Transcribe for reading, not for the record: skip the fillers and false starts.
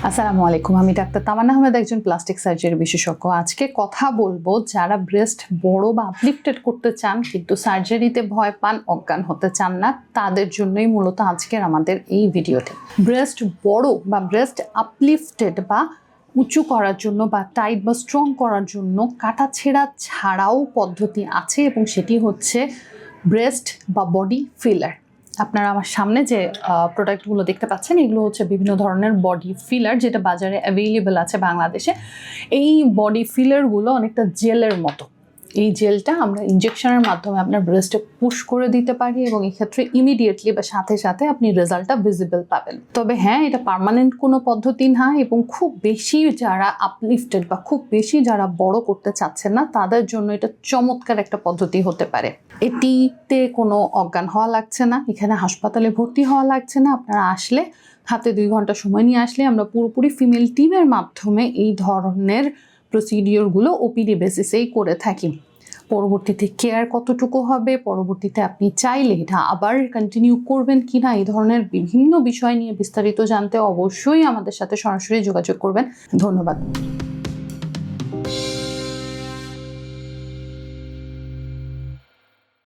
আসসালামু আলাইকুম, আমি ডাক্তার তামান্না আহমেদ, একজন প্লাস্টিক সার্জারি বিশেষজ্ঞ। আজকে কথা বলবো যারা ব্রেস্ট বড় বা আপলিফটেড করতে চান কিন্তু সার্জারিতে ভয় পান, অজ্ঞান হতে চান না, তাদের জন্যই মূলত আজকের আমাদের এই ভিডিওটি। ব্রেস্ট বড় বা ব্রেস্ট আপলিফটেড বা উঁচু করার জন্য বা টাইট বা স্ট্রং করার জন্য কাটাছেঁড়া ছাড়াও পদ্ধতি আছে এবং সেটি হচ্ছে ব্রেস্ট বা বডি ফিলার। আপনারা আমার সামনে যে প্রোডাক্টগুলো দেখতে পাচ্ছেন এগুলো হচ্ছে বিভিন্ন ধরনের বডি ফিলার যেটা বাজারে অ্যাভেলেবেল আছে বাংলাদেশে। এই বডি ফিলারগুলো অনেকটা জেলের মতো। এই জেলটা আমরা ইনজেকশনের মাধ্যমে আপনার ব্রেস্টে পুশ করে দিতে পারি এবং এক্ষেত্রে ইমিডিয়েটলি বা সাথে সাথে আপনি রেজাল্টটা ভিজিবল পাবেন। তবে হ্যাঁ, এটা পার্মানেন্ট কোনো পদ্ধতি না এবং খুব বেশি যারা আপলিফটেড বা খুব বেশি যারা বড় করতে চাচ্ছেন না তাদের জন্য এটা চমৎকার একটা পদ্ধতি হতে পারে। এটিতে কোনো অজ্ঞান হওয়া লাগছে না, এখানে হাসপাতালে ভর্তি হওয়া লাগছে না। আপনারা আসলে হাতে 2 ঘন্টা সময় নিয়ে আসলে আমরা পুরোপুরি ফিমেল টিমের মাধ্যমে এই ধরনের প্রসিডিওরগুলো ওপিডি বেসিসেই করে থাকি। পরবর্তীতে কেয়ার কতটুকু হবে, পরবর্তীতে আপনি চাইলে এটা আবার কন্টিনিউ করবেন কিনা, এই ধরনের বিভিন্ন বিষয় নিয়ে বিস্তারিত জানতে অবশ্যই আমাদের সাথে সরাসরি যোগাযোগ করবেন। ধন্যবাদ।